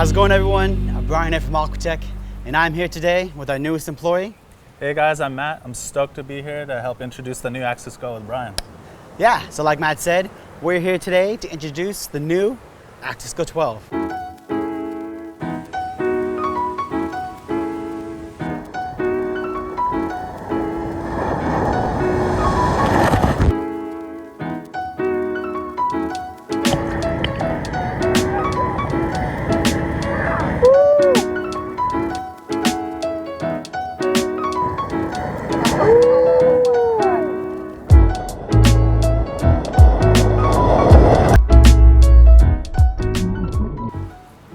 How's it going, everyone? I'm Brian here from Aquatech, and I'm here today with our newest employee. Hey guys, I'm Matt. I'm stoked to be here to help introduce the new AxisGO with Brian. Yeah, so like Matt said, we're here today to introduce the new AxisGO 12.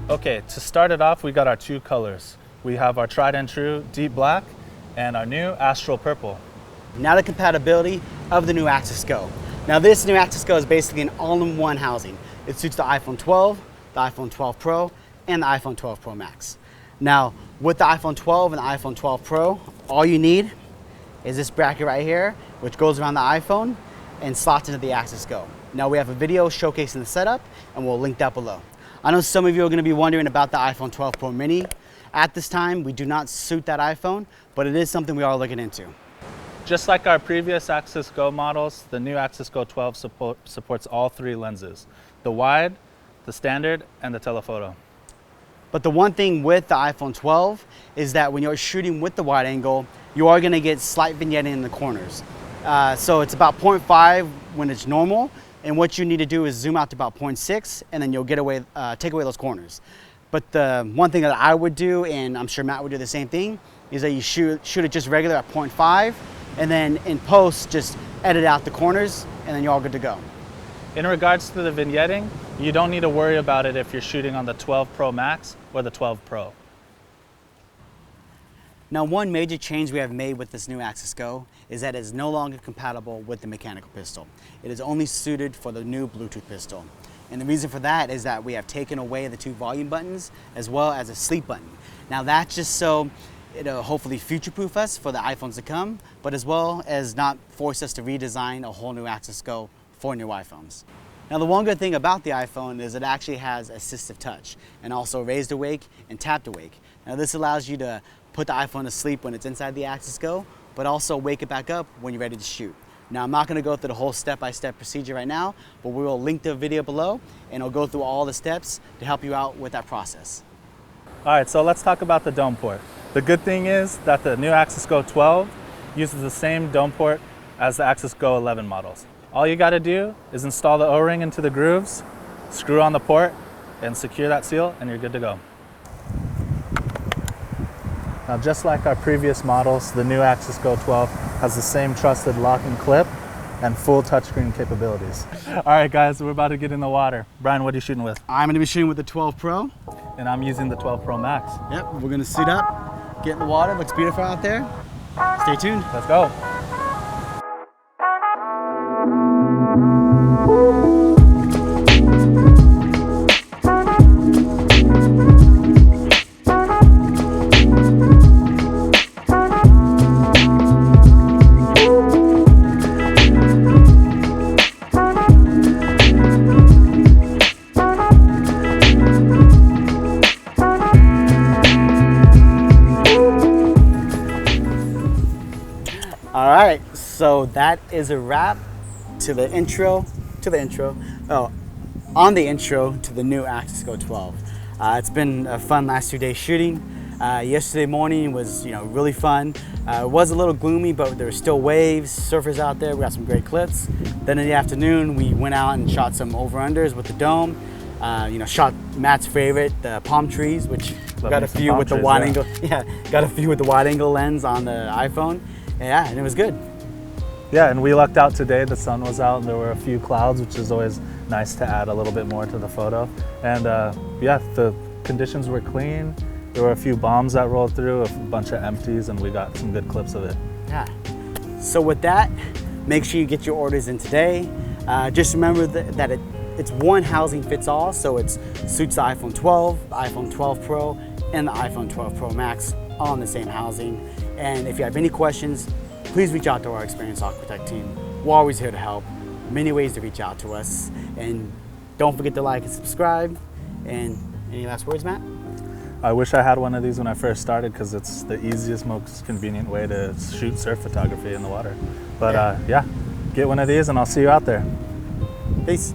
Okay, to start it off, we got our two colors. We have our tried and true deep black and our new astral purple. Now the compatibility of the new AxisGO. Now this new AxisGO is basically an all-in-one housing. It suits the iPhone 12, the iPhone 12 Pro, and the iPhone 12 Pro Max. Now with the iPhone 12 and the iPhone 12 Pro, all you need is this bracket right here, which goes around the iPhone and slots into the AxisGO. Now we have a video showcasing the setup, and we'll link that below. I know some of you are going to be wondering about the iPhone 12 Pro Mini. At this time, we do not suit that iPhone, but it is something we are looking into. Just like our previous AxisGO models, the new AxisGO 12 supports all three lenses: the wide, the standard, and the telephoto. But the one thing with the iPhone 12 is that when you're shooting with the wide angle, you are going to get slight vignetting in the corners. So it's about 0.5 when it's normal. And what you need to do is zoom out to about 0.6, and then you'll take away those corners. But the one thing that I would do, and I'm sure Matt would do the same thing, is that you shoot it just regular at 0.5, and then in post, just edit out the corners, and then you're all good to go. In regards to the vignetting, you don't need to worry about it if you're shooting on the 12 Pro Max or the 12 Pro. Now, one major change we have made with this new AxisGO is that it is no longer compatible with the mechanical pistol. It is only suited for the new Bluetooth pistol. And the reason for that is that we have taken away the two volume buttons as well as a sleep button. Now that's just so it'll hopefully future-proof us for the iPhones to come, but as well as not force us to redesign a whole new AxisGO for new iPhones. Now the one good thing about the iPhone is it actually has Assistive Touch and also raised awake and tapped awake. Now this allows you to put the iPhone to sleep when it's inside the AxisGO, but also wake it back up when you're ready to shoot. Now I'm not going to go through the whole step-by-step procedure right now, but we will link the video below and it'll go through all the steps to help you out with that process. All right, so let's talk about the dome port. The good thing is that the new AxisGO 12 uses the same dome port as the AxisGO 11 models. All you got to do is install the O-ring into the grooves, screw on the port, and secure that seal, and you're good to go. Now, just like our previous models, the new AxisGO 12 has the same trusted lock and clip and full touchscreen capabilities. All right, guys, we're about to get in the water. Brian, what are you shooting with? I'm going to be shooting with the 12 Pro. And I'm using the 12 Pro Max. Yep, we're going to suit up, get in the water. Looks beautiful out there. Stay tuned. Let's go. All right, so that is a wrap on the intro to the new AxisGO 12. It's been a fun last 2 days shooting. Yesterday morning was really fun. It was a little gloomy, but there were still waves, surfers out there. We got some great clips. Then in the afternoon, we went out and shot some over-unders with the dome. Shot Matt's favorite, the palm trees, which got a few with the wide angle. Yeah, got a few with the wide angle lens on the iPhone. Yeah, and it was good. Yeah, and we lucked out today. The sun was out and there were a few clouds, which is always nice to add a little bit more to the photo. And yeah, the conditions were clean. There were a few bombs that rolled through, a bunch of empties, and we got some good clips of it. Yeah. So with that, make sure you get your orders in today. Just remember that it's one housing fits all, so it suits the iPhone 12, the iPhone 12 Pro, and the iPhone 12 Pro Max all in the same housing. And if you have any questions, please reach out to our experienced Aquatech team. We're always here to help. Many ways to reach out to us. And don't forget to like and subscribe. And any last words, Matt? I wish I had one of these when I first started because it's the easiest, most convenient way to shoot surf photography in the water. But yeah, get one of these and I'll see you out there. Peace.